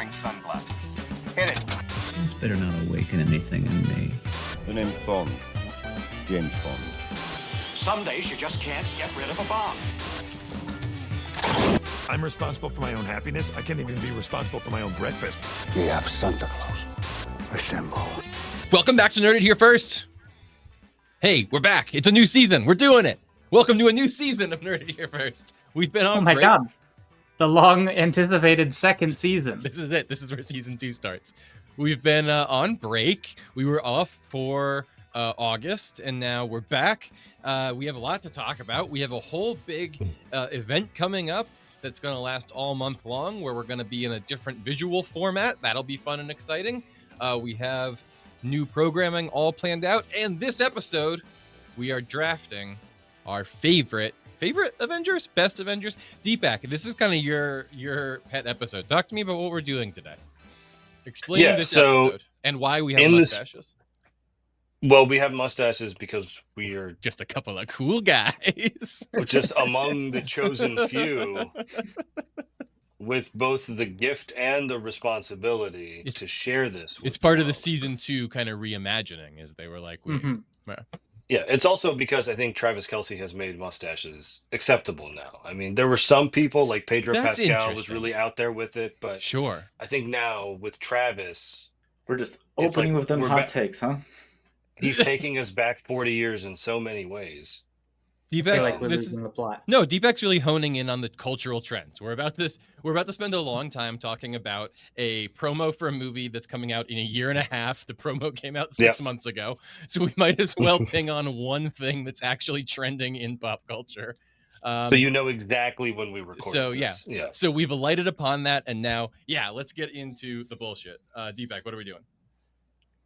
wearing sunglasses. Hit it. This better not awaken anything in me. The name's Bond. James Bond. Some days you just can't get rid of a bomb. I'm responsible for my own happiness. I can't even be responsible for my own breakfast. We have Santa Claus. Assemble. Welcome back to Nerded Here First. Hey, we're back. It's a new season. We're doing it. Welcome to a new season of Nerded Here First. We've been on Oh my break. god. The long-anticipated second season. This is it. This is where season 2 starts. We've been on break. We were off for August, and now we're back. We have a lot to talk about. We have a whole big event coming up that's going to last all month long, where we're going to be in a different visual format. That'll be fun and exciting. We have new programming all planned out, and this episode, we are drafting our favorite Avengers, best Avengers. Deepak, this is kind of your pet episode. Talk to me about what we're doing today. Explain this episode and why we have mustaches. Well, we have mustaches because we are just a couple of cool guys. just among the chosen few with both the gift and the responsibility to share this. It's part of the season 2 kind of reimagining, as they were like, Yeah, it's also because I think Travis Kelce has made mustaches acceptable now. I mean, there were some people like Pedro Pascal was really out there with it, but sure. I think now with Travis, we're just opening with them hot takes, huh? He's taking us back 40 years in so many ways. Losing the plot. No, Deepak's really honing in on the cultural trends. We're about to spend a long time talking about a promo for a movie that's coming out in a year and a half. The promo came out 6 months ago, so we might as well ping on one thing that's actually trending in pop culture. So you know exactly when we record. So this. yeah. So we've alighted upon that, and now let's get into the bullshit. Deepak, what are we doing?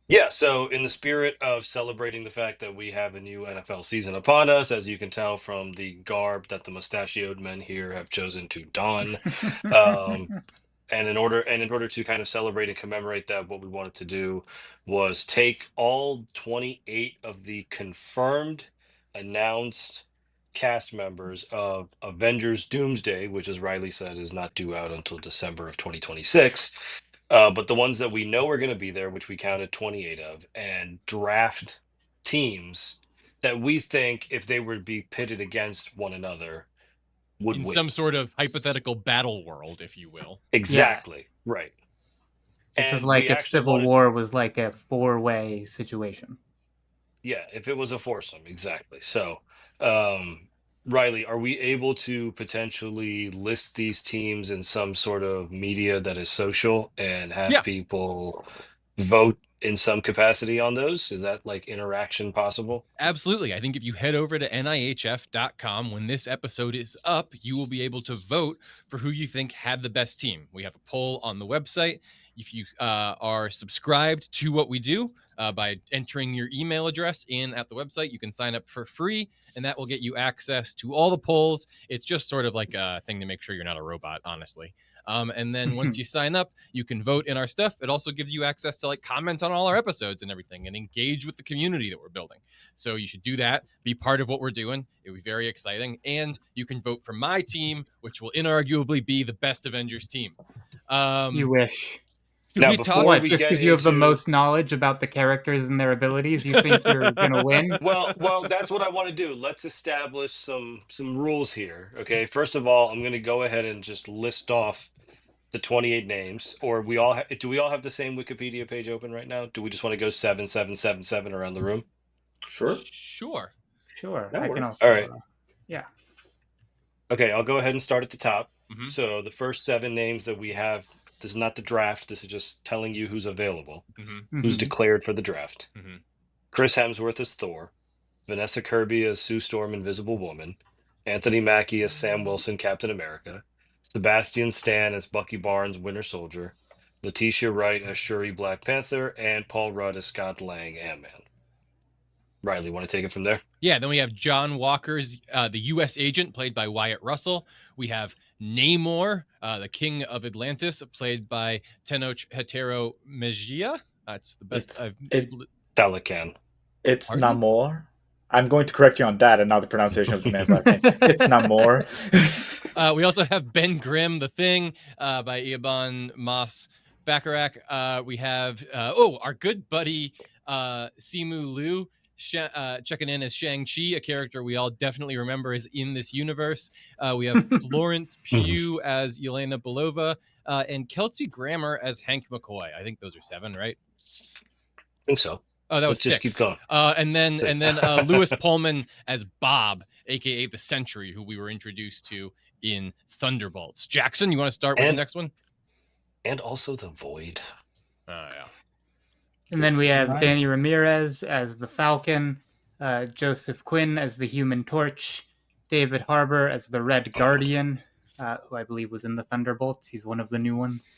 Yeah, so in the spirit of celebrating the fact that we have a new NFL season upon us, as you can tell from the garb that the mustachioed men here have chosen to don, and in order to kind of celebrate and commemorate that, what we wanted to do was take all 28 of the confirmed, announced cast members of Avengers Doomsday, which, as Riley said, is not due out until December of 2026. But the ones that we know are going to be there, which we counted 28 of, and draft teams that we think, if they were to be pitted against one another, would win. Some sort of hypothetical battle world, if you will. Exactly. Yeah. Right. This is like if Civil War was like a 4-way situation. Yeah, if it was a foursome, exactly. So, Riley, are we able to potentially list these teams in some sort of media that is social and have people vote in some capacity on those? Is that like interaction possible? Absolutely. I think if you head over to NIHF.com, when this episode is up, you will be able to vote for who you think had the best team. We have a poll on the website. If you are subscribed to what we do by entering your email address in at the website, you can sign up for free, and that will get you access to all the polls. It's just sort of like a thing to make sure you're not a robot, honestly. And then once you sign up, you can vote in our stuff. It also gives you access to comment on all our episodes and everything and engage with the community that we're building. So you should do that. Be part of what we're doing. It would be very exciting. And you can vote for my team, which will inarguably be the best Avengers team. You wish. Now, just because you have the most knowledge about the characters and their abilities, you think you're gonna win? Well, that's what I want to do. Let's establish some rules here. Okay, first of all, I'm going to go ahead and just list off the 28 names. Or do we all have the same Wikipedia page open right now? Do we just want to go 7777 around the room? Sure. I can also. All right. Yeah. Okay, I'll go ahead and start at the top. Mm-hmm. So the first 7 names that we have. This is not the draft. This is just telling you who's available, who's declared for the draft. Mm-hmm. Chris Hemsworth as Thor, Vanessa Kirby as Sue Storm, Invisible Woman, Anthony Mackie as Sam Wilson, Captain America, Sebastian Stan as Bucky Barnes, Winter Soldier, Letitia Wright as Shuri, Black Panther, and Paul Rudd as Scott Lang, Ant-Man. Riley, want to take it from there? Yeah, then we have John Walker's the U.S. agent, played by Wyatt Russell. We have Namor, the King of Atlantis, played by Tenoch Hetero Mejia. That's the best I've... Talakan. It's Namor. I'm going to correct you on that and not the pronunciation of the man's last name. It's Namor. We also have Ben Grimm, The Thing, by Eoban Moss Bacharach, we have our good buddy Simu Liu checking in as Shang-Chi, a character we all definitely remember is in this universe. We have Florence Pugh as Yelena Belova, and Kelsey Grammer as Hank McCoy. I think those are 7, right? I think so. Oh, that was Let's just 6. keep going. And then Six. Lewis Pullman as Bob, aka the Sentry, who we were introduced to in Thunderbolts. Jackson, you want to start with the next one? And also the Void. Oh yeah. And then we have Danny Ramirez as the Falcon, Joseph Quinn as the Human Torch, David Harbour as the Red Guardian, who I believe was in the Thunderbolts. He's one of the new ones.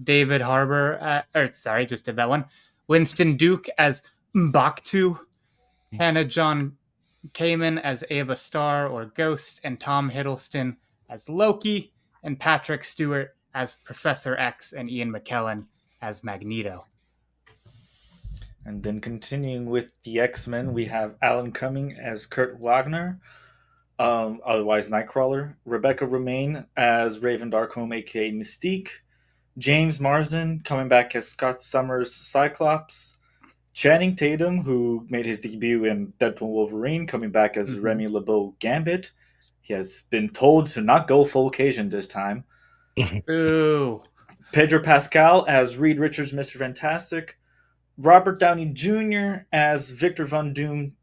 David Harbour, just did that one. Winston Duke as Mbaktu, Hannah John Kamen as Ava Starr or Ghost, and Tom Hiddleston as Loki, and Patrick Stewart as Professor X, and Ian McKellen as Magneto. And then continuing with the X-Men, we have Alan Cumming as Kurt Wagner, otherwise Nightcrawler, Rebecca Romaine as Raven Darkholme, aka Mystique, James Marsden coming back as Scott Summers Cyclops, Channing Tatum, who made his debut in Deadpool Wolverine, coming back as Remy LeBeau Gambit. He has been told to not go full Cajun this time. Ooh. Pedro Pascal as Reed Richards, Mr. Fantastic, Robert Downey Jr. as Victor Von Doom,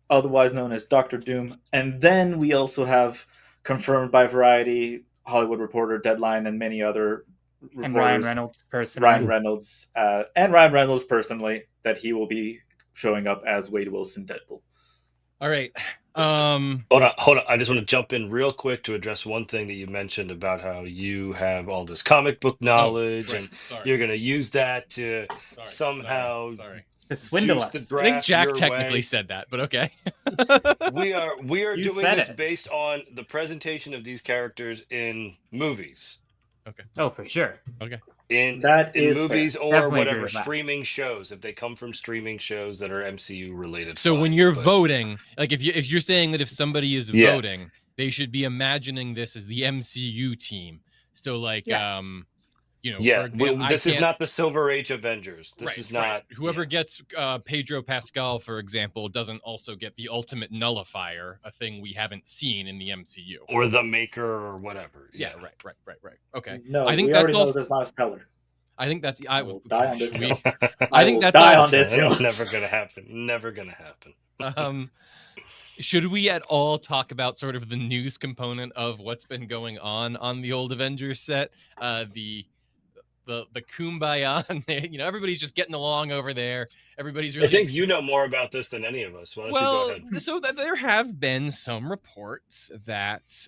otherwise known as Dr. Doom. And then we also have confirmed by Variety, Hollywood Reporter, Deadline, and many other reporters, and Ryan Reynolds personally, that he will be showing up as Wade Wilson Deadpool. All right. Hold on. I just want to jump in real quick to address one thing that you mentioned about how you have all this comic book knowledge and you're going to use that to somehow to swindle juice us. the I draft think Jack your technically way. said that, but okay. We are You doing said this it. based on the presentation of these characters in movies. Okay. Oh, for sure. Okay. In That is movies fair. or Definitely agree whatever with that. streaming shows, if they come from streaming shows that are MCU related. So when fine, you're but- voting, like if you're saying that if somebody is Yeah. voting, they should be imagining this as the MCU team. So like for example, this is not the Silver Age Avengers. This is not right. Whoever gets Pedro Pascal, for example, doesn't also get the Ultimate Nullifier, a thing we haven't seen in the MCU. or the Maker or whatever. Yeah, right. Okay. No, I think we that's already all. know this Miles Teller. I think that's I will die on this hill. I think will that's die all. on this hill. It's never gonna happen. Never gonna happen. Should we at all talk about sort of the news component of what's been going on the old Avengers set? The kumbaya, everybody's just getting along over there. Everybody's really. I think you know more about this than any of us. Why don't you go ahead? So that there have been some reports that,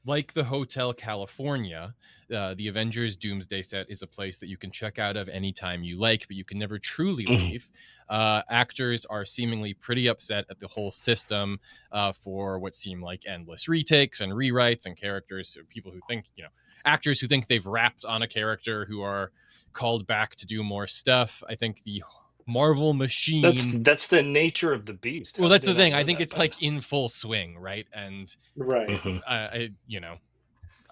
like the Hotel California, the Avengers Doomsday set is a place that you can check out of anytime you like, but you can never truly leave. Actors are seemingly pretty upset at the whole system for what seem like endless retakes and rewrites, and characters, people who think, actors who think they've wrapped on a character who are called back to do more stuff. I think the Marvel machine. That's the nature of the beast. Well, that's the thing. I think it's like in full swing, right? And Right.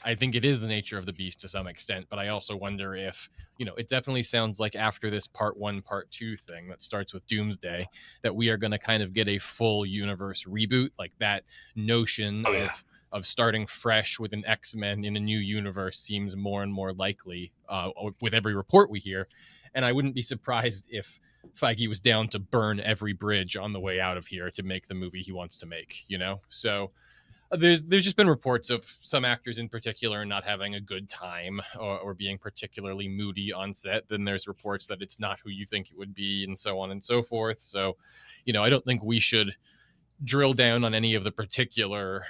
I think it is the nature of the beast to some extent, but I also wonder if, it definitely sounds like after this part 1, part 2 thing that starts with Doomsday, that we are going to kind of get a full universe reboot, like that notion of starting fresh with an X-Men in a new universe seems more and more likely with every report we hear. And I wouldn't be surprised if Feige was down to burn every bridge on the way out of here to make the movie he wants to make, So there's just been reports of some actors in particular not having a good time or being particularly moody on set. Then there's reports that it's not who you think it would be, and so on and so forth. So, I don't think we should drill down on any of the particular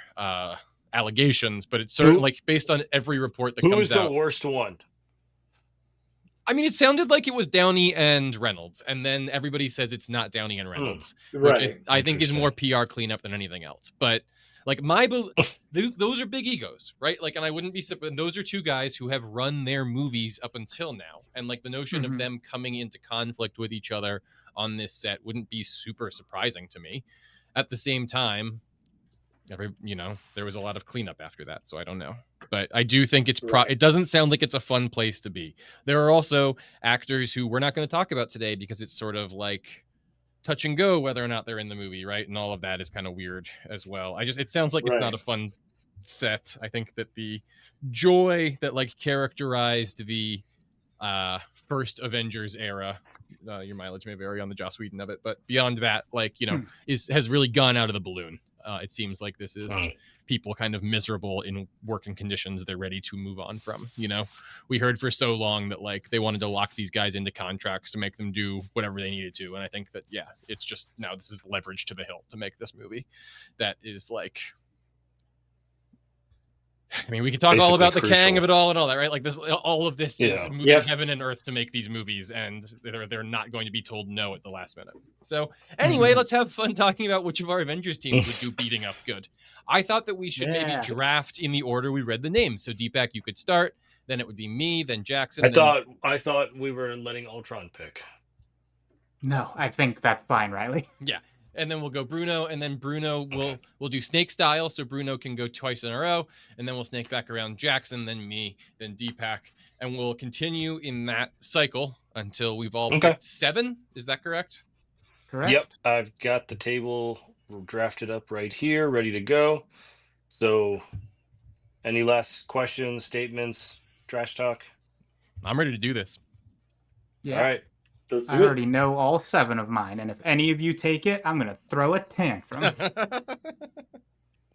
allegations, but it's certainly like based on every report that comes out. Who is the worst one? I mean, it sounded like it was Downey and Reynolds, and then everybody says it's not Downey and Reynolds, Right. which I think is more PR cleanup than anything else. But like those are big egos, right? Like, and I wouldn't be surprised. Those are two guys who have run their movies up until now, and like the notion of them coming into conflict with each other on this set wouldn't be super surprising to me. At the same time, there was a lot of cleanup after that, so I don't know. But I do think it's Right. it doesn't sound like it's a fun place to be. There are also actors who we're not going to talk about today because it's sort of like touch and go whether or not they're in the movie, right? And all of that is kind of weird as well. It sounds like it's not a fun set. I think that the joy that like characterized the first Avengers era, your mileage may vary on the Joss Whedon of it, but beyond that, like, has really gone out of the balloon. It seems like this is people kind of miserable in working conditions they're ready to move on from. We heard for so long that like they wanted to lock these guys into contracts to make them do whatever they needed to, and I think that it's just now this is leverage to the hilt to make this movie that is like, I mean, we could talk Basically all about the crucial. Kang of it all and all that, right? Like this, all of this is moving Yep. heaven and earth to make these movies, and they're not going to be told no at the last minute. So anyway, let's have fun talking about which of our Avengers teams would do beating up good. I thought that we should maybe draft in the order we read the names. So Deepak, you could start. Then it would be me. Then Jackson. I thought we were letting Ultron pick. No, I think that's fine, Riley. Yeah. And then we'll go Bruno, and then Bruno we'll do snake style, so Bruno can go twice in a row, and then we'll snake back around Jackson, then me, then Deepak, and we'll continue in that cycle until we've all picked 7. Is that correct? Correct. Yep, I've got the table drafted up right here, ready to go. So, any last questions, statements, trash talk? I'm ready to do this. Yeah. All right. I already know all 7 of mine, and if any of you take it, I'm going to throw a tantrum.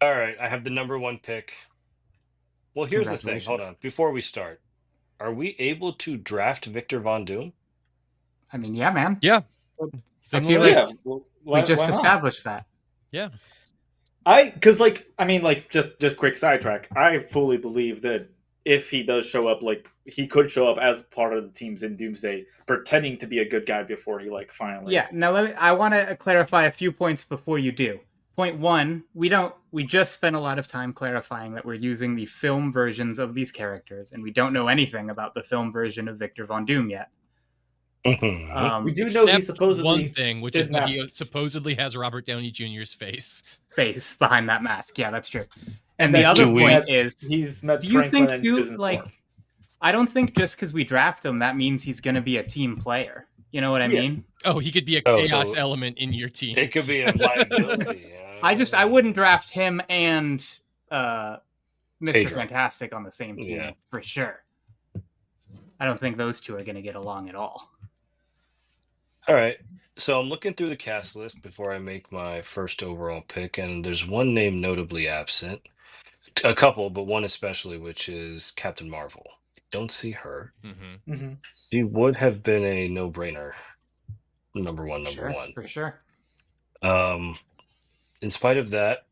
All right, I have the number 1 pick. Well, here's the thing. Hold on. Before we start, are we able to draft Victor Von Doom? I mean, yeah, man. Yeah. I feel like we just established that. Yeah. Just quick sidetrack. I fully believe that if he does show up, like he could show up as part of the teams in Doomsday, pretending to be a good guy before he like finally. Yeah. Now I want to clarify a few points before you do. Point 1, we just spent a lot of time clarifying that we're using the film versions of these characters, and we don't know anything about the film version of Victor Von Doom yet. We do know he supposedly one thing, which is that he supposedly has Robert Downey Jr.'s face behind that mask. Yeah, that's true. And the other point is, he's met do you Franklin think, and dude, Susan like, Storm. I don't think just because we draft him, that means he's going to be a team player. You know what I mean? Oh, he could be a chaos element in your team. It could be a liability. I wouldn't draft him and Mr. Fantastic on the same team for sure. I don't think those two are going to get along at all. All right. So I'm looking through the cast list before I make my first overall pick, and there's one name notably absent. A couple, but one especially, which is Captain Marvel. Don't see her. She would have been a no-brainer. Number one. For sure. In spite of that,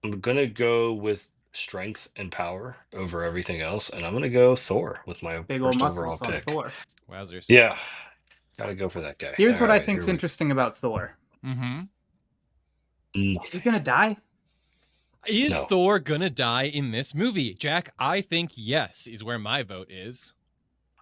I'm gonna go with strength and power over everything else, and I'm gonna go Thor with my big old first overall muscles on pick. Thor. Wowzers. Yeah, gotta go for that guy. Here's what I think's interesting about Thor. Is he gonna die? Is Thor gonna die in this movie? Jack, I think yes, is where my vote is.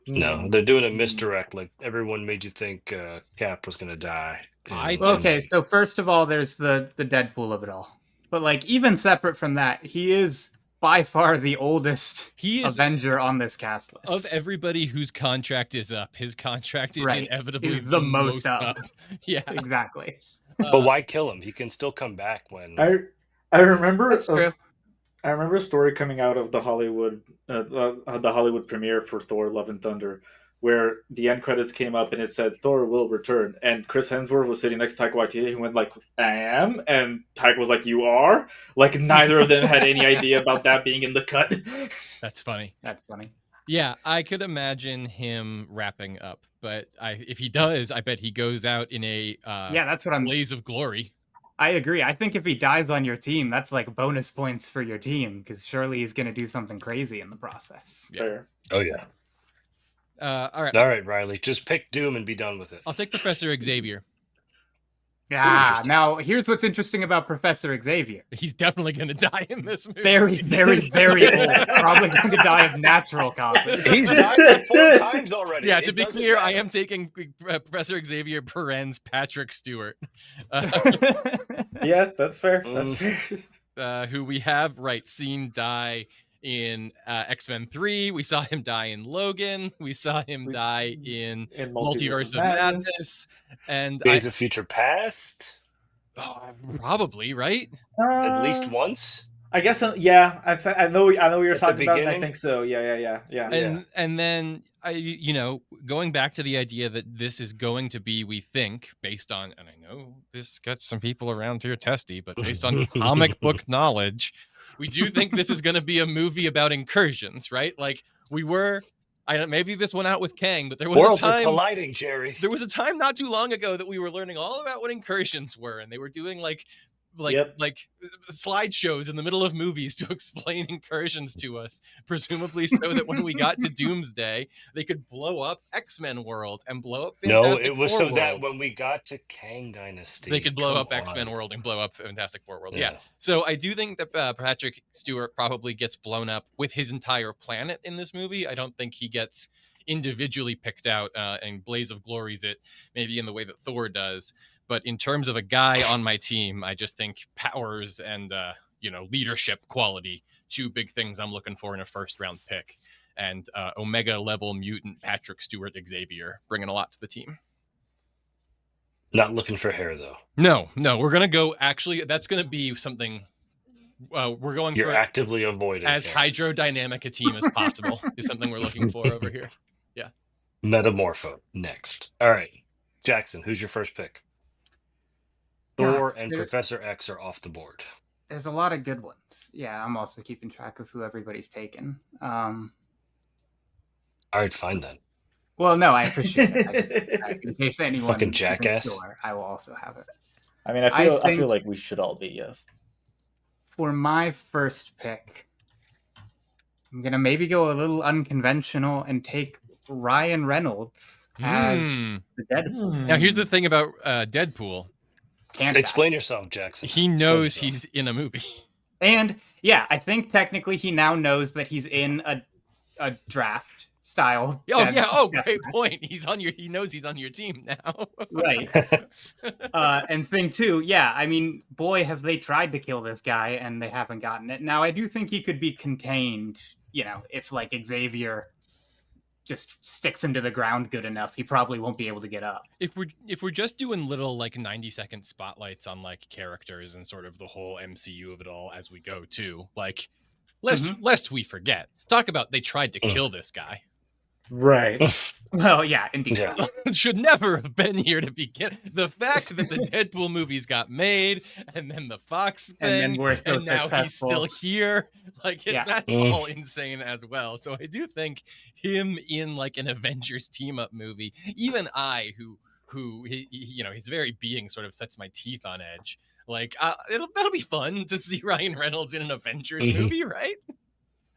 No, they're doing a misdirect. Like everyone made you think Cap was gonna die. Okay, so first of all, there's the Deadpool of it all. But like even separate from that, he is by far the oldest Avenger on this cast list. Of everybody whose contract is up, his contract is inevitably is the most up. Yeah, exactly. But why kill him? He can still come back when. I remember a story coming out of the Hollywood premiere for Thor: Love and Thunder, where the end credits came up and it said Thor will return, and Chris Hemsworth was sitting next to Taika Waititi. He went like, "I am," and Taika was like, "You are." Like neither of them had any idea about that being in the cut. That's funny. That's funny. Yeah, I could imagine him wrapping up, but if he does, I bet he goes out in a that's what blaze of glory. I agree. I think if he dies on your team, that's like bonus points for your team because surely he's going to do something crazy in the process. Yeah. Oh yeah. All right, Riley. Just pick Doom and be done with it. I'll take Professor Xavier. Yeah. Now here's what's interesting about Professor Xavier. He's definitely going to die in this movie. Very, very, very old. Probably going to die of natural causes. He's died like 4 times already. Yeah. To be clear, I am taking Professor Xavier Perens Patrick Stewart. Yeah, that's fair. That's fair. Who we have seen die in X-Men 3. We saw him die in Logan. We saw him die in Multiverse of Madness. And Days of Future Past? Probably, right? At least once? I guess, yeah. I know what you're At the talking about, and I beginning? think so. Yeah. And then going back to the idea that this is going to be, we think, based on, and I know this got some people around here testy, but based on comic book knowledge, we do think this is going to be a movie about incursions, right? Like maybe this went out with Kang, but there was Worlds a time are colliding, Jerry. There was a time not too long ago that we were learning all about what incursions were, and they were doing like slideshows in the middle of movies to explain incursions to us, presumably so that when we got to Doomsday, they could blow up X-Men World and blow up Fantastic No, it was Four so World. that when we got to Kang Dynasty, they could blow up X-Men World and blow up Fantastic Four World. Yeah. So I do think that Patrick Stewart probably gets blown up with his entire planet in this movie. I don't think he gets individually picked out and Blaze of Glories it, maybe in the way that Thor does. But in terms of a guy on my team, I just think powers and leadership quality, two big things I'm looking for in a first-round pick. And Omega-level mutant Patrick Stewart Xavier, bringing a lot to the team. Not looking for hair, though. No. We're going to go, actually, that's going to be something we're going You're for. You're actively avoiding. As hydrodynamic a team as possible is something we're looking for over here. Yeah. Metamorpho, next. All right. Jackson, who's your first pick? Thor and Professor X are off the board. There's a lot of good ones. Yeah, I'm also keeping track of who everybody's taken. All right, fine then. Well, no, I appreciate it. In case anyone fucking jackass, sure, I will also have it. I mean, I feel like we should all be, yes. For my first pick, I'm gonna maybe go a little unconventional and take Ryan Reynolds as the Deadpool. Now, here's the thing about Deadpool. Explain yourself, Jackson. He knows he's in a movie. And yeah, I think technically he now knows that he's in a draft style. Great point. He knows he's on your team now. Right. And thing two, yeah, I mean, boy, have they tried to kill this guy and they haven't gotten it. Now, I do think he could be contained, if like Xavier just sticks him to the ground good enough, he probably won't be able to get up. If we're just doing little 90-second spotlights on characters and sort of the whole MCU of it all as we go too, lest we forget, talk about they tried to kill this guy. Right. Well, yeah, indeed. Yeah. Should never have been here to begin. The fact that the Deadpool movies got made, and then the Fox thing, and then we're so and now successful. He's still here. That's all insane as well. So I do think him in an Avengers team up movie, even I, who his very being sort of sets my teeth on edge. That'll be fun to see Ryan Reynolds in an Avengers movie, right?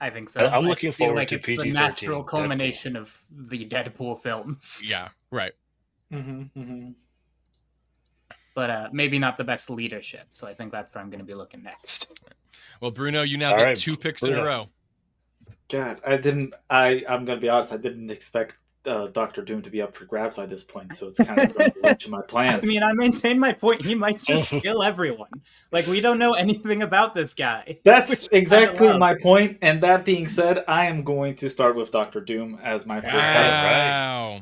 I think so. I'm looking forward to it's PG-13. The natural culmination of the Deadpool films. Yeah, right. But maybe not the best leadership. So I think that's where I'm going to be looking next. Well, Bruno, you now get 2 picks in a row. God, I'm going to be honest. I didn't expect Dr. Doom to be up for grabs by this point, so it's kind of going to reach my plans. I mean, I maintain my point. He might just kill everyone. We don't know anything about this guy. That's exactly my point. And that being said, I am going to start with Dr. Doom as my first guy. Wow.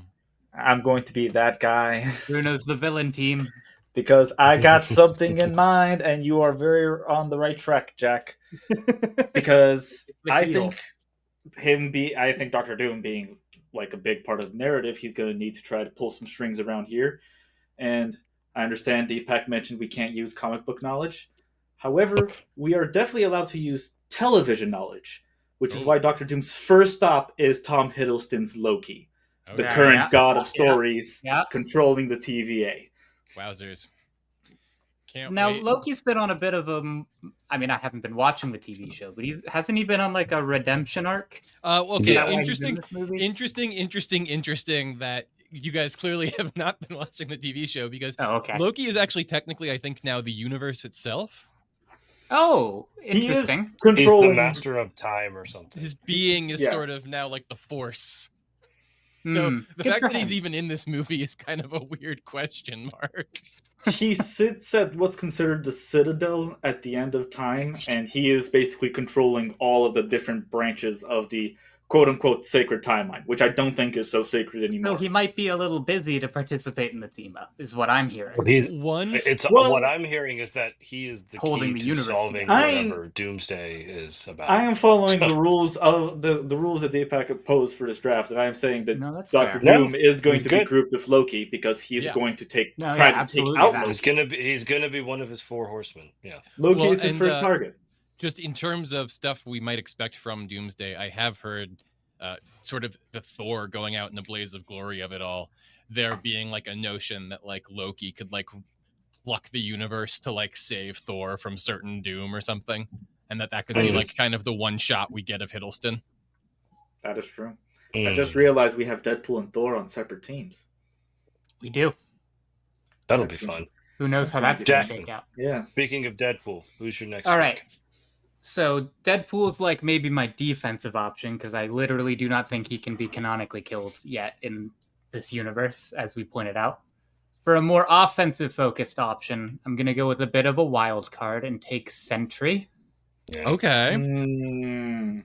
I'm going to be that guy. Bruno's the villain team. Because I got something in mind, and you are very on the right track, Jack. Because I think Dr. Doom being a big part of the narrative, he's going to need to try to pull some strings around here. And I understand Deepak mentioned we can't use comic book knowledge. However, we are definitely allowed to use television knowledge, which is why Dr. Doom's first stop is Tom Hiddleston's Loki, the current god of stories controlling the TVA. Wowzers. Now, Loki's been on a bit of a... I mean, I haven't been watching the TV show, but hasn't he been on a redemption arc? Okay, interesting that you guys clearly have not been watching the TV show, because Loki is actually technically, I think, now the universe itself. Oh, interesting. He's the master of time or something. His being is sort of now the Force. So Hmm, the good fact for that he's him. even in this movie is kind of a weird question mark. He sits at what's considered the Citadel at the end of time, and he is basically controlling all of the different branches of the quote-unquote sacred timeline, which I don't think is so sacred So anymore. he might be a little busy to participate in the team up, is what I'm hearing. But he's One, it's Well- what I'm hearing is that he is the Holding key the to universe solving together. whatever Doomsday is about. I am following the rules of the rules that Deepak posed for this draft, and I am saying that No, that's Doctor fair. Doom is going he's to good. be grouped with Loki because he's Yeah. going to No, try yeah, to absolutely take out that. Loki. He's gonna be one of his 4 horsemen. Yeah. Loki Well, is his and, first target. just in terms of stuff we might expect from Doomsday, I have heard sort of the Thor going out in the blaze of glory of it all. There being like a notion that like Loki could like pluck the universe to like save Thor from certain doom or something, and that could be like kind of the one shot we get of Hiddleston. That is true. I just realized we have Deadpool and Thor on separate teams. We do. That'll That's be fun. Who knows how that's That's going to Jackson. shake out. Yeah. Speaking of Deadpool, who's your next All pick? right. So Deadpool's like maybe my defensive option because I literally do not think he can be canonically killed yet in this universe, as we pointed out. For a more offensive focused option, I'm going to go with a bit of a wild card and take Sentry, Yeah. Okay. Mm,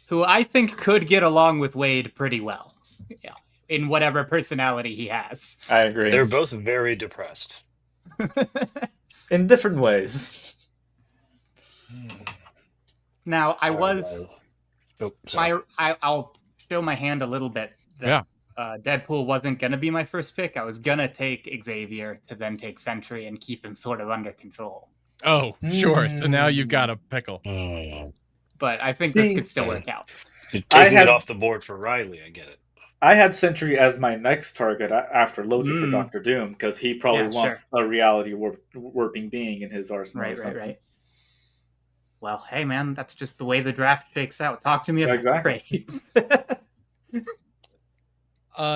who I think could get along with Wade pretty well. Yeah, in whatever personality he has. I agree. They're both very depressed. in different ways. Now, I All right, was... Oh, sorry. I'll show my hand a little bit. That, Deadpool wasn't going to be my first pick. I was going to take Xavier to then take Sentry and keep him sort of under control. Oh, sure. So now you've got a pickle. But I think See- this could still work out. You're taking had- it off the board for Riley. I get it. I had Sentry as my next target after Loki for Mm. Doctor Doom because he probably Yeah, wants a reality warping being in his arsenal. or something. Right. Well, hey, man, that's just the way the draft shakes out. Talk to me about Exactly. trade.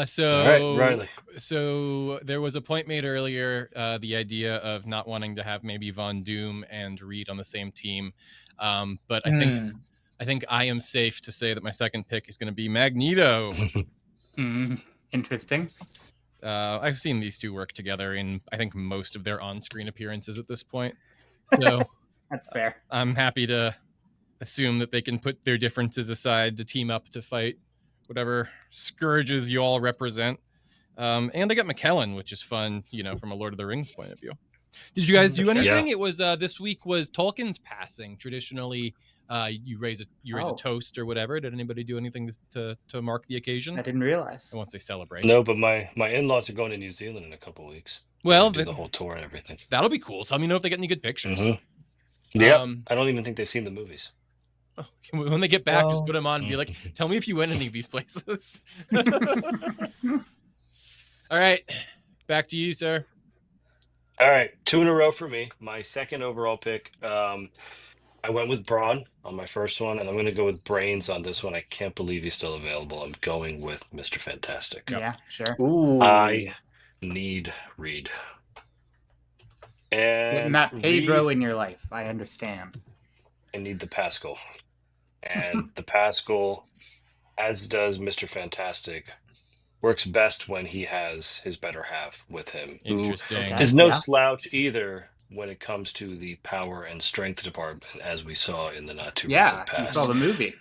So All right, Riley. So there was a point made earlier, the idea of not wanting to have maybe Von Doom and Reed on the same team. But I think I am safe to say that my second pick is going to be Magneto. Interesting. I've seen these two work together in, I think, most of their on-screen appearances at this point. So That's fair. I'm happy to assume that they can put their differences aside to team up to fight whatever scourges you all represent. And I got McKellen, which is fun, from a Lord of the Rings point of view. Did you guys do anything? Yeah. It was this week was Tolkien's passing. Traditionally, you raise a toast or whatever. Did anybody do anything to mark the occasion? I didn't realize. I won't say celebrate. No, but my in-laws are going to New Zealand in a couple of weeks. Well, do the whole tour and everything. That'll be cool. Tell me if they get any good pictures. Yeah, I don't even think they've seen the movies. When they get back, just put them on and be like, tell me if you went any of these places. All right. Back to you, sir. All right, 2 in a row for me. My second overall pick. I went with Braun on my first one, and I'm going to go with Brains on this one. I can't believe he's still available. I'm going with Mr. Fantastic. Yeah, sure. Ooh. I need Reed. And Not Pedro Reed, in your life. I understand. I need the Pascal. And the Pascal, as does Mr. Fantastic, works best when he has his better half with him. Interesting. Who is no Yeah. slouch either when it comes to the power and strength department, as we saw in the not too Yeah, recent you past. saw the movie.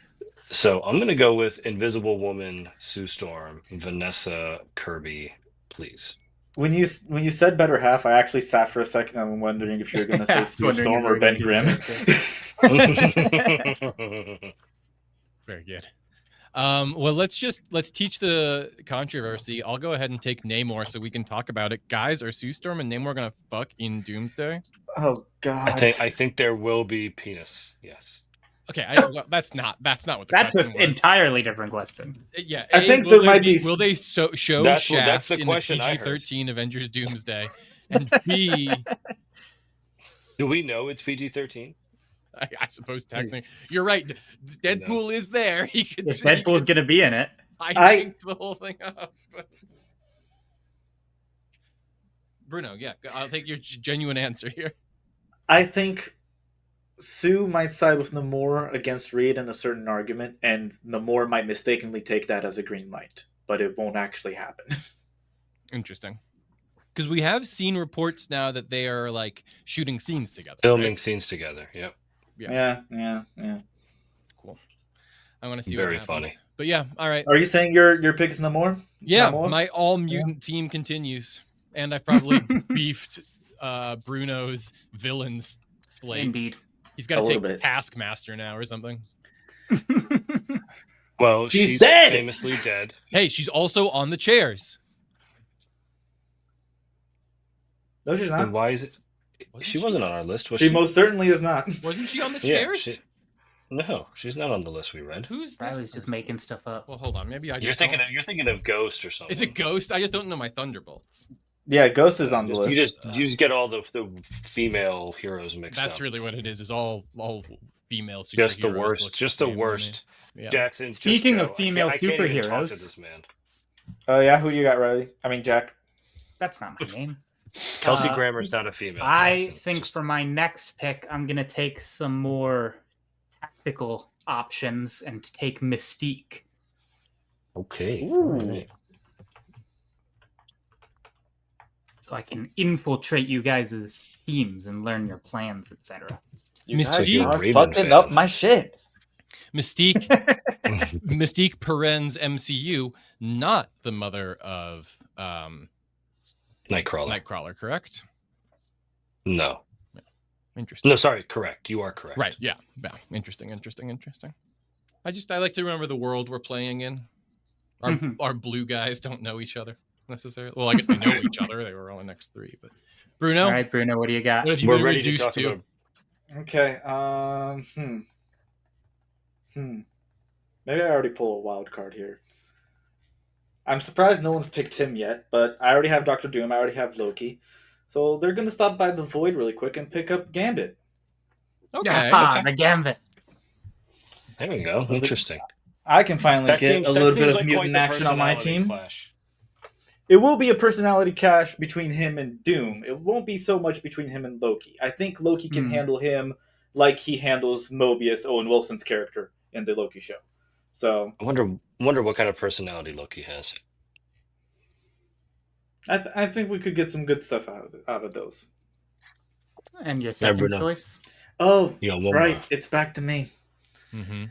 So I'm going to go with Invisible Woman, Sue Storm, Vanessa Kirby, please. When you said better half, I actually sat for a second. I'm wondering if you're going to say Sue Storm or Ben Grimm. Very good. Well, let's teach the controversy. I'll go ahead and take Namor so we can talk about it. Guys, are Sue Storm and Namor gonna fuck in Doomsday? Oh God! I think there will be penis. Yes. Okay, that's not what the That's question an was. entirely different question. Yeah, I think there might be. Will they show That's Shaft the in question the I heard. PG-13 Avengers Doomsday? And B, Do we know it's PG-13? I suppose technically you're right. Deadpool is there. He could. If Deadpool's going to be in it. I think the whole thing up. Bruno, yeah, I'll take your genuine answer here. I think Sue might side with Namor against Reed in a certain argument, and Namor might mistakenly take that as a green light. but it won't actually happen. Interesting. Because we have seen reports now that they are like shooting scenes together. Filming right? scenes together. Yep. Yeah. Yeah. Cool. I want to see Very what happens. funny. But yeah, all right. Are you saying your pick's Namor? Yeah, Namor? my all mutant team continues. And I've probably beefed Bruno's villains slate. Indeed. He's got A to little take bit. Taskmaster now or something. Well, She's she's dead! famously dead. Hey, she's also on the chairs. No, she's Then not. why is it? Wasn't She wasn't on our list, was She she? most certainly is not. Wasn't she on the Yeah, chairs? No, she's not on the list we read. Who's I this? was just person? making stuff up. Well, hold on. Maybe I You're just thinking don't- of Ghost or something. Is it Ghost? I just don't know my Thunderbolts. Yeah, Ghost is on the list. You just get all the female heroes mixed up. That's really what it is all female superheroes. Just the worst. look Just the same to me. worst. Yeah. Jackson. just Speaking go. of female I can't even talk to superheroes- this man. Oh yeah, who do you got, Riley? I mean Jack. That's not my name. Kelsey Uh, Grammer's not a female. I Jackson. think Just- for my next pick, I'm going to take some more tactical options and take Mystique. Okay. Ooh. So I can infiltrate you guys' teams and learn your plans, etc. You Mystique. guys are Raven fucking fan. up my shit. Mystique Mystique Perens MCU, not the mother of Nightcrawler. Nightcrawler, correct? No. Interesting. No, sorry. Correct. You are correct. Right, yeah. Interesting. I like to remember the world we're playing in. Our blue guys don't know each other necessarily. Well, I guess they know each other. They were on the next three, but Bruno, All right, Bruno, what do you got? what have you We're been ready to reduced talk to? about. Okay. Maybe I already pull a wild card here. I'm surprised no one's picked him yet, but I already have Doctor Doom. I already have Loki, so they're gonna stop by the Void really quick and pick up Gambit. Okay. The Gambit. There we go. So the- Interesting. I can finally get a little bit of quite mutant the action on my personality team. clash. It will be a personality clash between him and Doom. It won't be so much between him and Loki. I think Loki can handle him like he handles Mobius, Owen Wilson's character in the Loki show. So I wonder what kind of personality Loki has. I think we could get some good stuff out of those. And your second Bruno. choice? Oh, You know, one right. more. It's back to me. Mm-hmm.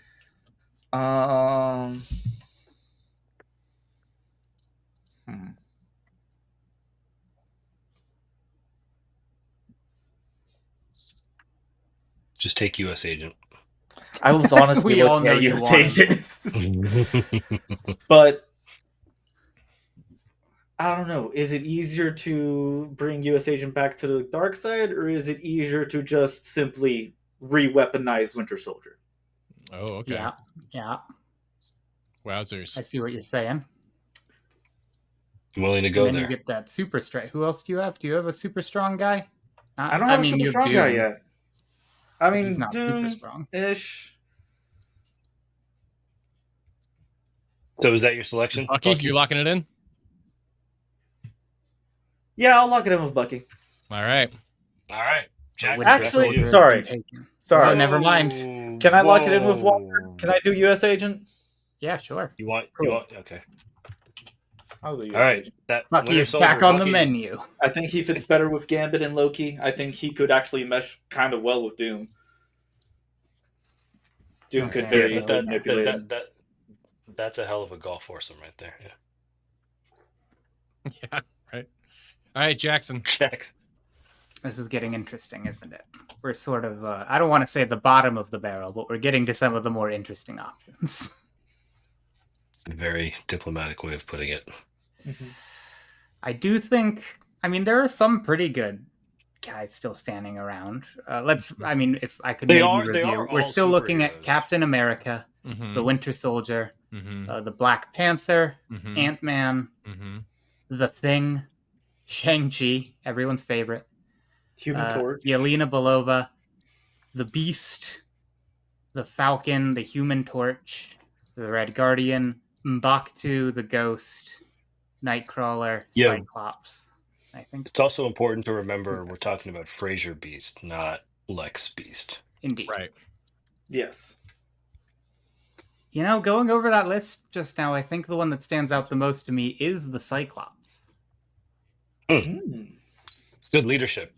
Just take U.S. Agent. I was honestly We all looking know at you US want Agent. But I don't know. Is it easier to bring US Agent back to the dark side, or is it easier to just simply re-weaponize Winter Soldier? Oh, okay. Yeah. Wowzers. I see what you're saying. I'm willing to And go then there. you get that super strike. Who else do you have? Do you have a super strong guy? I don't have a super you strong do, guy yet. I but mean, he's not super Doom strong. ish. So is that your selection? Bucky, you locking it in? Yeah, I'll lock it in with Bucky. All right. All right. Jackson, Actually, that's you. sorry. Taken. Sorry. Oh, never mind. Can I lock it in with Walker? Can I do US Agent? Yeah, sure. You want? Okay. I'll do US All right. Agent. That Bucky Winter is Soldier, back on the Bucky- menu. I think he fits better with Gambit and Loki. I think he could actually mesh kind of well with Doom. Doom could Okay. very Yeah, easily manipulate him. that's a hell of a golf foursome right there. Yeah. Yeah, right. All right, Jackson. Jackson. This is getting interesting, isn't it? We're sort of, I don't want to say the bottom of the barrel, but we're getting to some of the more interesting options. It's a very diplomatic way of putting it. I do think, there are some pretty good guys still standing around. If I could They maybe are review. We're all still looking at superheroes. Captain America, Mm-hmm. the Winter Soldier, Mm-hmm. the Black Panther, Mm-hmm. Ant-Man, Mm-hmm. The Thing, Shang-Chi, everyone's favorite, Human Torch. Yelena Belova, the Beast, the Falcon, the Human Torch, the Red Guardian, M'Baku, the Ghost, Nightcrawler, Yeah. Cyclops. I think It's also important to remember we're talking about Fraser Beast, not Lex Beast. indeed. Right. Yes. Going over that list just now, I think the one that stands out the most to me is the Cyclops. It's good leadership.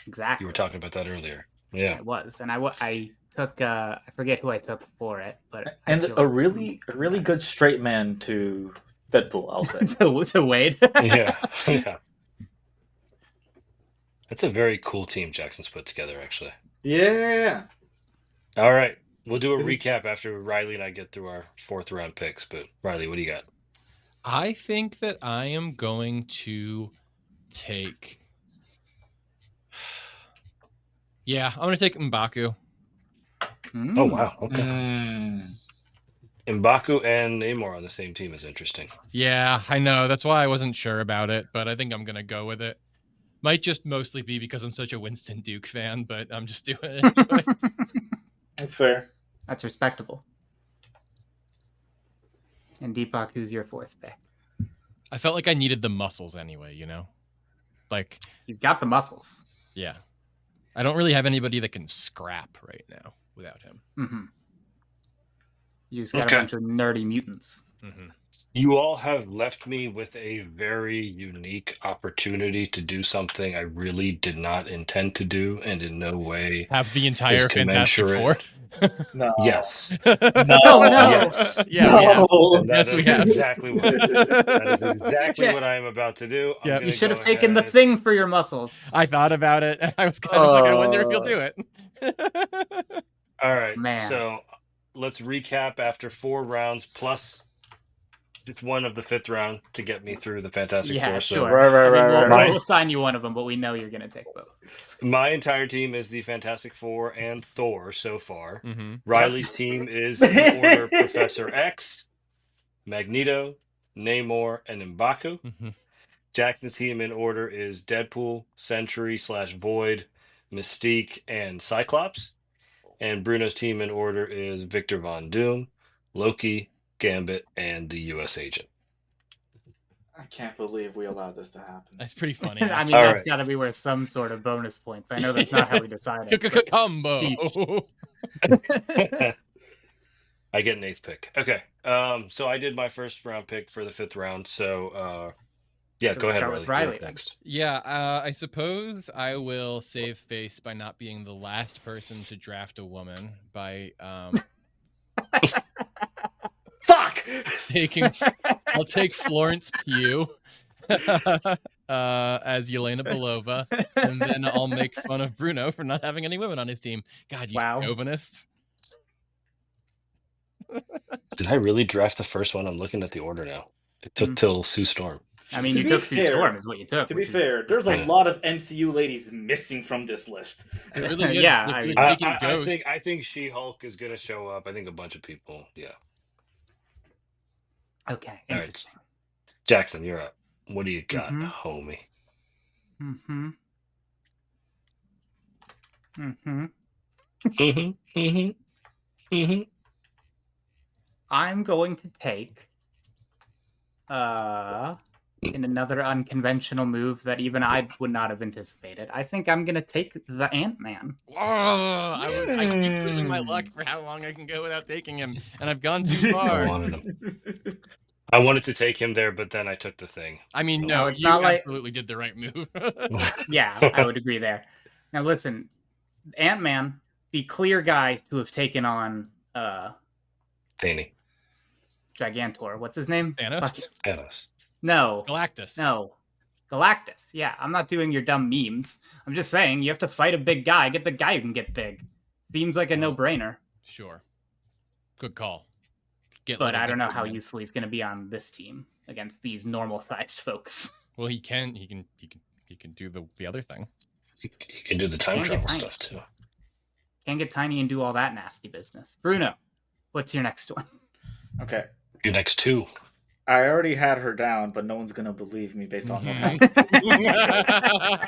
Exactly. You were talking about that earlier. Yeah. It was, and I took I forget who I took for it, but And a really good straight man to Deadpool, I'll say. to Wade. Yeah. That's a very cool team Jackson's put together, actually. Yeah. All right. We'll do a recap after Riley and I get through our 4th round picks. But Riley, what do you got? I think that I am going to take. Yeah, I'm going to take M'Baku. Oh, wow. Okay. M'Baku and Namor on the same team is interesting. Yeah, I know. That's why I wasn't sure about it, but I think I'm going to go with it. Might just mostly be because I'm such a Winston Duke fan, but I'm just doing it anyway. That's fair. That's respectable. And Deepak, who's your 4th pick? I felt like I needed the muscles anyway, Like, he's got the muscles. Yeah. I don't really have anybody that can scrap right now without him. Mm-hmm. You just got a bunch of nerdy mutants. Mm-hmm. You all have left me with a very unique opportunity to do something I really did not intend to do, and in no way have the entire Fantastic Four. No. Yes. No. Yes. Yeah. No. Yes, we have. Exactly what. That is exactly what I am about to do. Yeah. You should have taken the thing for your muscles. I thought about it, and I was kind of like, I wonder if you'll do it. All right. Man. So let's recap after 4 rounds plus just one of the 5th round to get me through the Fantastic Four. Sure. So Right. We'll assign you one of them, but we know you're going to take both. My entire team is the Fantastic Four and Thor so far. Mm-hmm. Riley's team is in order Professor X, Magneto, Namor, and M'Baku. Mm-hmm. Jackson's team in order is Deadpool, Sentry/Void, Mystique, and Cyclops. And Bruno's team in order is Victor Von Doom, Loki, Gambit, and the U.S. Agent. I can't believe we allowed this to happen. That's pretty funny. I mean, All that's right. got to be worth some sort of bonus points. I know that's not how we decided. Combo. I get an 8th pick. Okay. So I did my 1st round pick for the 5th round. So yeah, go ahead, Riley. Next. Yeah, I suppose I will save face by not being the last person to draft a woman by Fuck. I'll take Florence Pugh as Yelena Belova, and then I'll make fun of Bruno for not having any women on his team. God, you chauvinist. Did I really draft the first one? I'm looking at the order now. It took till Sue Storm. I mean, you took Sue Storm is what you took. To be fair, there's a lot of MCU ladies missing from this list. Really yeah, I think She-Hulk is going to show up. I think a bunch of people. Yeah. Okay. All right. Jackson, you're up. What do you got, homie? I'm going to take in another unconventional move that even I would not have anticipated. I think I'm going to take the Ant-Man. I keep losing my luck for how long I can go without taking him, and I've gone too far. I wanted to take him there, but then I took the Thing. I mean, no, it's you not absolutely did the right move. Yeah, I would agree there. Now listen, Ant-Man, the clear guy to have taken on Thanos. Gigantor. What's his name? Thanos. No. Galactus. No. Galactus. Yeah, I'm not doing your dumb memes. I'm just saying you have to fight a big guy. Get the guy who can get big. Seems like a no-brainer. Sure. Good call. But I don't know how useful he's going to be on this team against these normal-sized folks. Well, he can do the other thing. He can do the time travel stuff too. Can get tiny and do all that nasty business. Bruno, what's your next one? Okay. Your next 2. I already had her down, but no one's going to believe me based on what happened.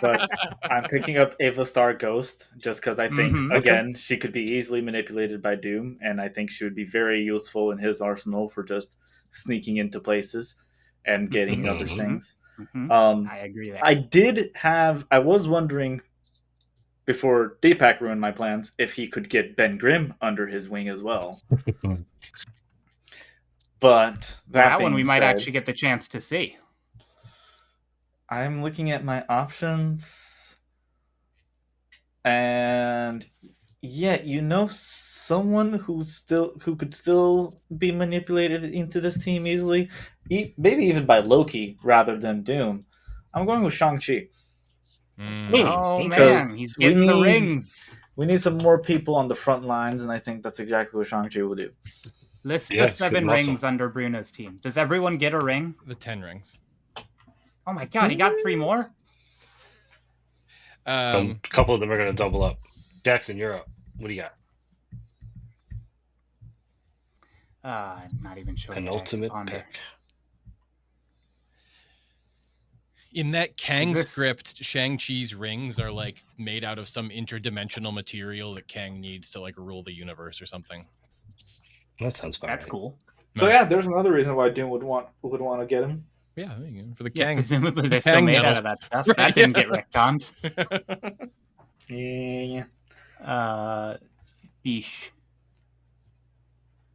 But I'm picking up Ava Star Ghost just because I think, again, she could be easily manipulated by Doom, and I think she would be very useful in his arsenal for just sneaking into places and getting other things. I agree there. I was wondering, before Deepak ruined my plans, if he could get Ben Grimm under his wing as well. But That being one we might said, actually get the chance to see. I'm looking at my options, and yeah, someone who could still be manipulated into this team easily, maybe even by Loki rather than Doom. I'm going with Shang-Chi. Oh okay. man, he's we getting the need- rings. We need some more people on the front lines, and I think that's exactly what Shang-Chi will do. List Yeah, the it's good 7 muscle. rings under Bruno's team. Does everyone get a ring? The 10 rings. Oh my god, he got 3 more? A couple of them are going to double up. Jackson, you're up. What do you got? I'm not even sure. Penultimate Ponder. pick. In that Kang this- script, Shang-Chi's rings are like made out of some interdimensional material that Kang needs to like rule the universe or something. That sounds about That's right. cool. So yeah, there's another reason why Doom would want to get him. Yeah, there you go. For the Yeah, Kang. presumably they're still Kang made metal. out of that stuff. Right, That didn't yeah. get retconned. Yeah. Yeesh.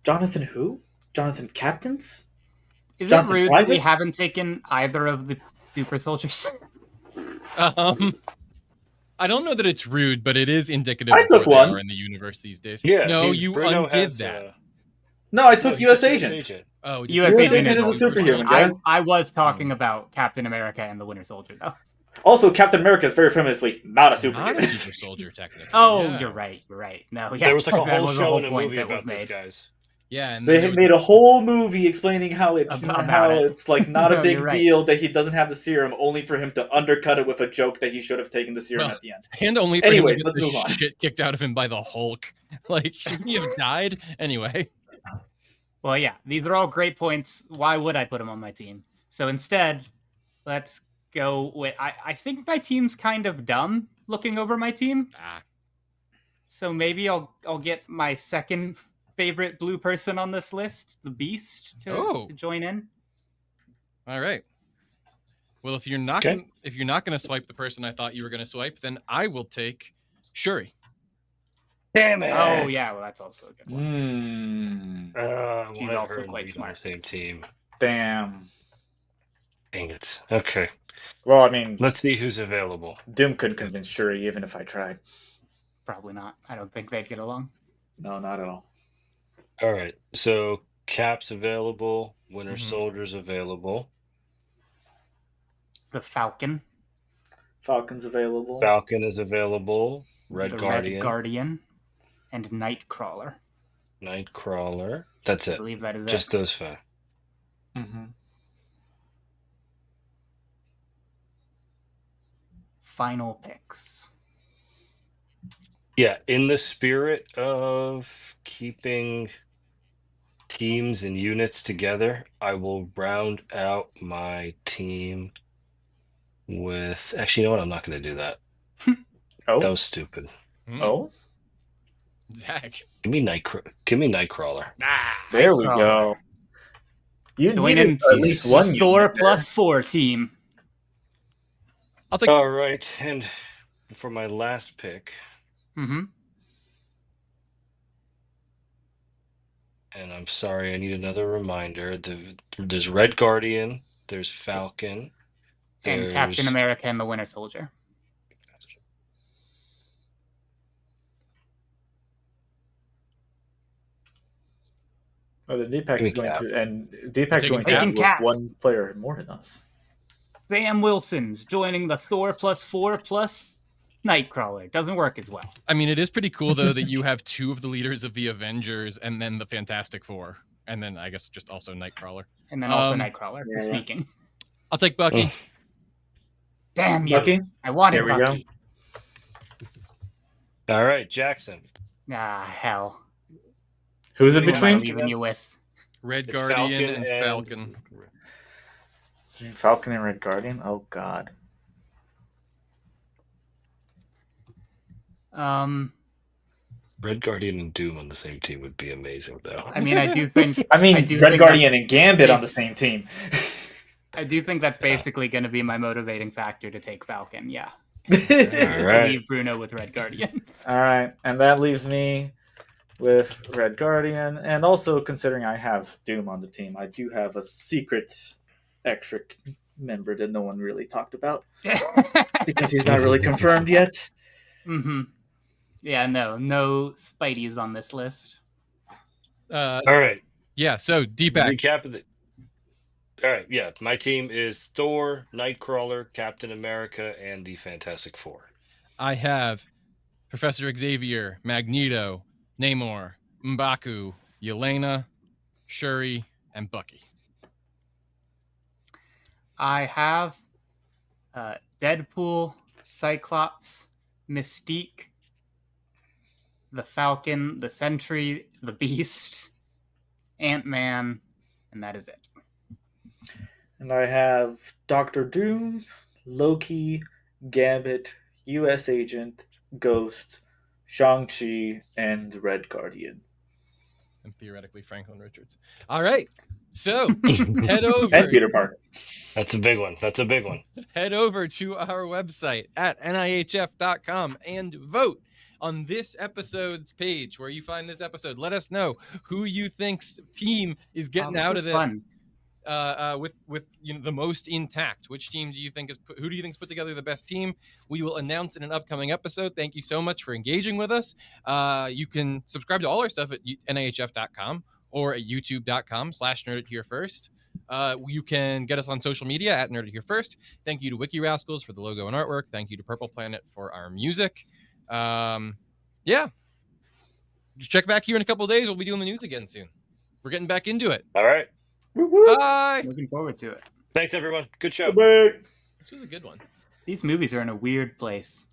Jonathan who? Jonathan Captains? Is Jonathan it rude that we Privates? haven't taken either of the super soldiers? I don't know that it's rude, but it is indicative I of where took they one. are in the universe these days. Yeah. No, he- you Bruno undid has, that. No, I took he U.S. took Agent. Oh, US US Agent Agent is a also superhuman, fine. guys. I was talking about Captain America and the Winter Soldier, though. Also, Captain America is very famously not a Not superhuman. a super soldier, technically. Oh, yeah. you're right. You're right. No, yeah. There was like a that whole was show and a point movie that was about this, made. guys. Yeah, and They there was- made a whole movie explaining how About it. it's like not a No, big you're right. deal that he doesn't have the serum, only for him to undercut it with a joke that he should have taken the serum Well, at the end. and only for Anyways, him to let's get move the on. shit kicked out of him by the Hulk. Like, should he have died? Anyway. Well, yeah, these are all great points. Why would I put him on my team? So instead, let's go with. I think my team's kind of dumb looking over my team. So maybe I'll get my second favorite blue person on this list, the Beast, to join in. All right. Well, if you're not Okay. gonna swipe the person I thought you were gonna swipe, then I will take Shuri. Damn it! Oh yeah, well that's also a good one. She's She's also also quite on smart. the same team. Damn. Dang it. Okay. Well, I mean, Let's see who's available. Doom couldn't convince Shuri even if I tried. Probably not. I don't think they'd get along. No, not at all. All right. So Cap's available. Winter Mhm. Soldier's available. The Falcon, Falcon's available. Falcon is available. Red the Guardian. Red Guardian, and Nightcrawler. Nightcrawler. That's I it. believe that is Just it. those 5. Mm-hmm. Final picks. Yeah, in the spirit of keeping teams and units together, I will round out my team with. Actually, you know what? I'm not going to do that. Oh, That was stupid. oh, Zach. Give me Nightcrawler. there we Nightcrawler. go. You Join needed in at least one Thor unit there. plus 4 team. I'll take All right, and for my last pick, Mm-hmm. and I'm sorry, I need another reminder. There's Red Guardian. There's Falcon. And Captain there's- America and the Winter Soldier. Oh, the Deepak Give me is going Cap. to, and Deepak's Taking going to Cap. be with Cap. one player more than us. Sam Wilson's joining the Thor plus 4 plus Nightcrawler. Doesn't work as well. I mean, it is pretty cool though that you have 2 of the leaders of the Avengers and then the Fantastic Four, and then I guess just also Nightcrawler. And then also Um, Nightcrawler for yeah. sneaking. I'll take Bucky. Mm. Damn you. Bucky? I wanted There we go. Bucky. All right, Jackson. Ah, hell. Who's in Who am I between? leaving you with? Red It's Guardian Falcon and Falcon. Falcon and Red Guardian? Oh, God. Red Guardian and Doom on the same team would be amazing, though. I mean, I do think I mean, do Red think Guardian and Gambit on the basi- same team. I do think that's basically going to be my motivating factor to take Falcon. Yeah. All right. Leave Bruno with Red Guardian. All right, and that leaves me with Red Guardian, and also considering I have Doom on the team, I do have a secret extra member that no one really talked about because he's not really confirmed yet. Mm-hmm. Yeah, no Spideys on this list. All right. Yeah. So Deepak, Recap of the. All right. Yeah. My team is Thor, Nightcrawler, Captain America, and the Fantastic Four. I have Professor Xavier, Magneto, Namor, M'Baku, Yelena, Shuri, and Bucky. I have Deadpool, Cyclops, Mystique, the Falcon, the Sentry, the Beast, Ant-Man, and that is it. And I have Doctor Doom, Loki, Gambit, U.S. Agent, Ghost, Shang-Chi, and Red Guardian. And theoretically Franklin Richards. All right. So head over. And Peter Parker. That's a big one. That's a big one. Head over to our website at nihf.com and vote on this episode's page where you find this episode. Let us know who you think's team is getting out of this. Fun. With the most intact. Which team do you think who do you think's put together the best team? We will announce in an upcoming episode. Thank you so much for engaging with us. You can subscribe to all our stuff at nihf.com or at youtube.com/nerditherefirst. You can get us on social media at nerditherefirst. Thank you to Wiki Rascals for the logo and artwork. Thank you to Purple Planet for our music. Yeah. Check back here in a couple of days. We'll be doing the news again soon. We're getting back into it. All right. Bye. Looking forward to it. Thanks, everyone. Good show. Bye. This was a good one. These movies are in a weird place.